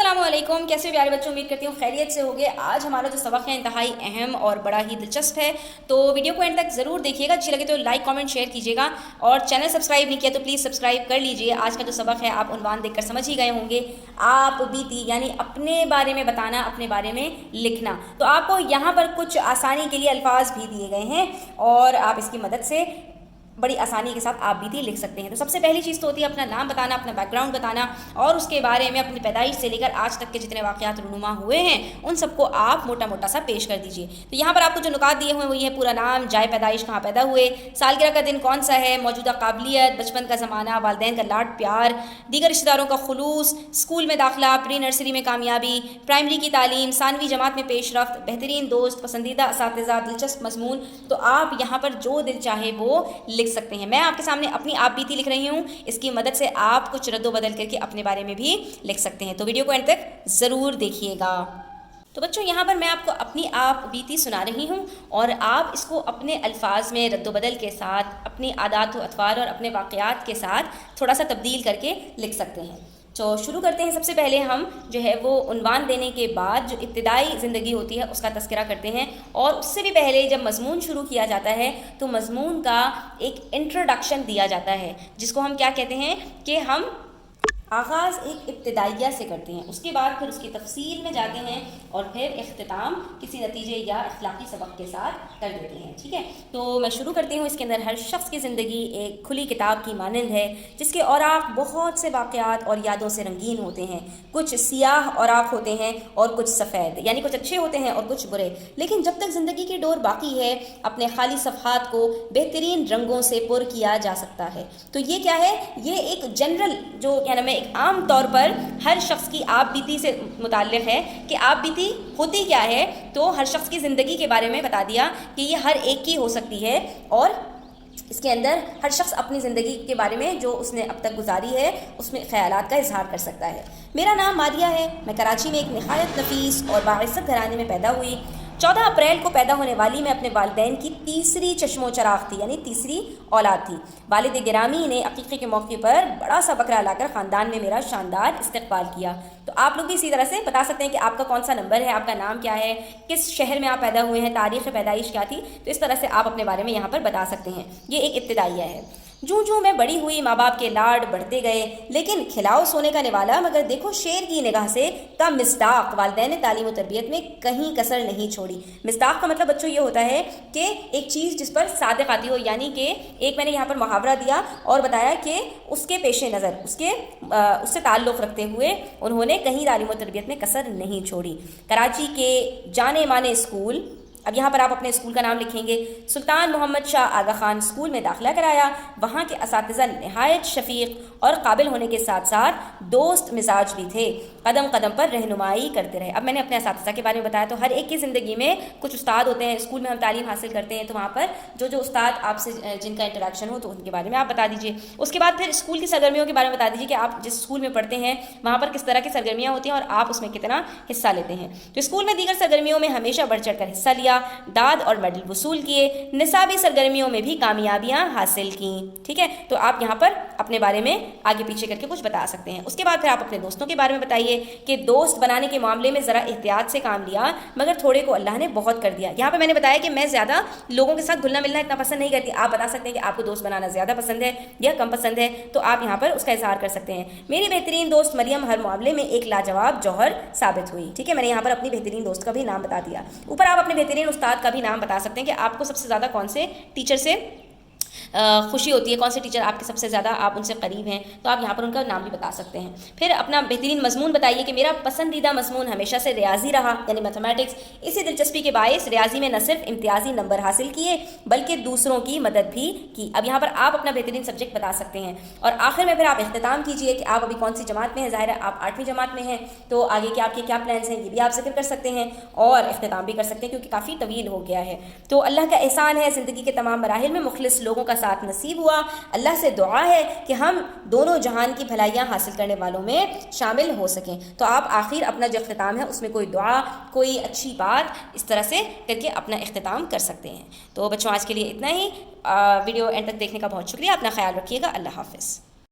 अस्सलाम वालेकुम। कैसे हो प्यारे बच्चों, उम्मीद करती हूँ खैरियत से होगे। आज हमारा जो सबक है इंतहाई अहम और बड़ा ही दिलचस्प है, तो वीडियो को एंड तक ज़रूर देखिएगा। अच्छी लगे तो लाइक कमेंट शेयर कीजिएगा और चैनल सब्सक्राइब नहीं किया तो प्लीज़ सब्सक्राइब कर लीजिए। आज का जो सबक है आप उन्वान देखकर समझ ही गए होंगे, आप बीती यानी अपने बारे में बताना, अपने बारे में लिखना। तो आपको यहाँ पर कुछ आसानी के लिए अल्फाज भी दिए गए हैं और आप इसकी मदद से बड़ी आसानी के साथ आप बीती लिख सकते हैं। तो सबसे पहली चीज़ तो होती है अपना नाम बताना, अपना बैकग्राउंड बताना और उसके बारे में अपनी पैदाइश से लेकर आज तक के जितने वाक़यात रूनुमा हुए हैं उन सबको आप मोटा मोटा सा पेश कर दीजिए। तो यहाँ पर आपको जो नुकात दिए हुए हैं वो ये पूरा नाम, जाए पैदाइश, कहाँ पैदा हुए, सालगिरह का दिन कौन सा है, मौजूदा काबिलियत, बचपन का ज़माना, वालिदैन का लाड प्यार, दीगर रिश्तेदारों का खुलूस, स्कूल में दाखिला, प्री नर्सरी में कामयाबी, प्राइमरी की तालीम, सानवी जमात में पेशरफ्त, बेहतरीन दोस्त, पसंदीदा असातिज़ा, दिलचस्प मज़मून। तो आप यहाँ पर जो दिल चाहे वो लिख सकते हैं। मैं आपके सामने अपनी आप बीती लिख रही हूँ, इसकी मदद से आप कुछ रद्दो बदल करके अपने बारे में भी लिख सकते हैं। तो वीडियो को एंड तक ज़रूर देखिएगा। तो बच्चों यहाँ पर मैं आपको अपनी आप बीती सुना रही हूँ और आप इसको अपने अल्फाज में रद्दो बदल के साथ, अपनी आदात व अतवार और अपने वाक़यात के साथ थोड़ा सा तब्दील करके लिख सकते हैं। तो शुरू करते हैं। सबसे पहले हम जो है वो उन्वान देने के बाद जो इब्तिदाई ज़िंदगी होती है उसका तज़किरा करते हैं और उससे भी पहले जब मज़मून शुरू किया जाता है तो मज़मून का एक इंट्रोडक्शन दिया जाता है, जिसको हम क्या कहते हैं कि हम आगाज़ एक इब्तिदाइया से करते हैं, उसके बाद फिर उसकी तफसील में जाते हैं और फिर इख्तिताम किसी नतीजे या अखलाकी सबक के साथ कर देते हैं। ठीक है, तो मैं शुरू करती हूँ। इसके अंदर हर शख्स की ज़िंदगी एक खुली किताब की मानंद है जिसके औराक बहुत से वाक़यात और यादों से रंगीन होते हैं। कुछ सियाह औराक होते हैं और कुछ सफ़ेद, यानी कुछ अच्छे होते हैं और कुछ बुरे। लेकिन जब तक ज़िंदगी की डोर बाकी है अपने खाली सफ़हात को बेहतरीन रंगों से पुर किया जा सकता है। तो ये क्या है, ये एक जनरल जो क्या नाम है, एक आम तौर पर हर शख्स की आप बीती से मुताल्लिक़ है कि आप बीती होती क्या है। तो हर शख्स की ज़िंदगी के बारे में बता दिया कि ये हर एक की हो सकती है और इसके अंदर हर शख्स अपनी ज़िंदगी के बारे में जो उसने अब तक गुजारी है उसमें ख़यालात का इजहार कर सकता है। मेरा नाम मारिया है, मैं कराची में एक निहायत नफीस और बाइज़्ज़त घराने में पैदा हुई। 14 अप्रैल को पैदा होने वाली मैं अपने वालिदैन की तीसरी चश्मो चराग थी, यानी तीसरी औलाद थी। वालिद गिरामी ने अक़ीक़े के मौके पर बड़ा सा बकरा लाकर ख़ानदान में मेरा शानदार इस्तक़बाल किया। तो आप लोग भी इसी तरह से बता सकते हैं कि आपका कौन सा नंबर है, आपका नाम क्या है, किस शहर में आप पैदा हुए हैं, तारीख़ पैदाइश क्या थी। तो इस तरह से आप अपने बारे में यहाँ पर बता सकते हैं। ये एक इब्तिदाइया है। जूँ जूँ मैं बड़ी हुई माँ बाप के लाड बढ़ते गए, लेकिन खिलाओ सोने का निवाला मगर देखो शेर की निगाह से का मिस्दाक, वालिदैन ने तालीम और तरबियत में कहीं कसर नहीं छोड़ी। मिस्दाक का मतलब बच्चों ये होता है कि एक चीज़ जिस पर सादिक आती हो, यानी कि एक मैंने यहाँ पर मुहावरा दिया और बताया कि उसके पेश नज़र उससे ताल्लुक़ रखते हुए उन्होंने कहीं तालीम और तरबियत में कसर नहीं छोड़ी। कराची के जाने माने स्कूल, अब यहाँ पर आप अपने स्कूल का नाम लिखेंगे, सुल्तान मोहम्मद शाह आगा ख़ान स्कूल में दाखिला कराया। वहाँ के असातिज़ा नहायत शफ़ीक़ और काबिल होने के साथ साथ दोस्त मिजाज भी थे, कदम कदम पर रहनुमाई करते रहे। अब मैंने अपने असातिज़ा के बारे में बताया, तो हर एक की ज़िंदगी में कुछ उस्ताद होते हैं। स्कूल में हम तालीम हासिल करते हैं तो वहाँ पर जो उस्ताद आपसे जिनका इंटरेक्शन हो तो उनके बारे में आप बता दीजिए। उसके बाद फिर स्कूल की सरगर्मियों के बारे में बता दीजिए कि आप जिस स्कूल में पढ़ते हैं वहाँ पर किस तरह की सरगर्मियाँ होती हैं और आप उसमें कितना हिस्सा लेते हैं। तो स्कूल में दीगर सरगर्मियों में हमेशा बढ़ चढ़ कर हिस्सा लिया, दाद और मेडल वसूल किए, निसाबी सरगर्मियों में भी कामयाबियां हासिल की। ठीक है, तो आप यहाँ पर अपने बारे में आगे पीछे करके कुछ बता सकते हैं। उसके बाद फिर आप अपने दोस्तों के बारे में बताइए कि दोस्त बनाने के मामले में ज़रा एहतियात से काम लिया मगर थोड़े को अल्लाह ने बहुत कर दिया। यहाँ पर मैंने बताया कि मैं ज़्यादा लोगों के साथ घुलना मिलना इतना पसंद नहीं करती। आप बता सकते हैं कि आपको दोस्त बनाना ज़्यादा पसंद है या कम पसंद है, तो आप यहाँ पर उसका इजहार कर सकते हैं। मेरी बेहतरीन दोस्त मरियम हर मामले में एक लाजवाब जौहर साबित हुई। ठीक है, मैंने यहाँ पर अपनी बेहतरीन दोस्त का भी नाम बता दिया। ऊपर आप अपने बेहतरीन उस्ताद का भी नाम बता सकते हैं कि आपको सबसे ज़्यादा कौन से टीचर से खुशी होती है, कौन से टीचर आपके सबसे ज़्यादा आप उनसे करीब हैं, तो आप यहाँ पर उनका नाम भी बता सकते हैं। फिर अपना बेहतरीन मजमून बताइए कि मेरा पसंदीदा मजमून हमेशा से रियाजी रहा, यानी मैथमेटिक्स। इसी दिलचस्पी के बायस रियाजी में न सिर्फ इम्तियाजी नंबर हासिल किए बल्कि दूसरों की मदद भी की। अब यहाँ पर आप अपना बेहतरीन सब्जेक्ट बता सकते हैं और आखिर में फिर आप इख्तिताम कीजिए कि आप अभी कौन सी जमात में हैं। ज़ाहिर है आप 8वीं जमात में हैं, तो आगे के आपके क्या प्लान्स हैं ये भी आप जिक्र कर सकते हैं और इख्तिताम भी कर सकते हैं क्योंकि काफ़ी तवील हो गया है। तो अल्लाह का एहसान है, ज़िंदगी के तमाम मराहिल में मुखलिस लोगों का साथ नसीब हुआ। अल्लाह से दुआ है कि हम दोनों जहान की भलाइयाँ हासिल करने वालों में शामिल हो सकें। तो आप आखिर अपना जो इख्तिताम है उसमें कोई दुआ, कोई अच्छी बात इस तरह से करके अपना इख्तिताम कर सकते हैं। तो बच्चों आज के लिए इतना ही। वीडियो एंड तक देखने का बहुत शुक्रिया। अपना ख्याल रखिएगा। अल्लाह हाफ़िज़।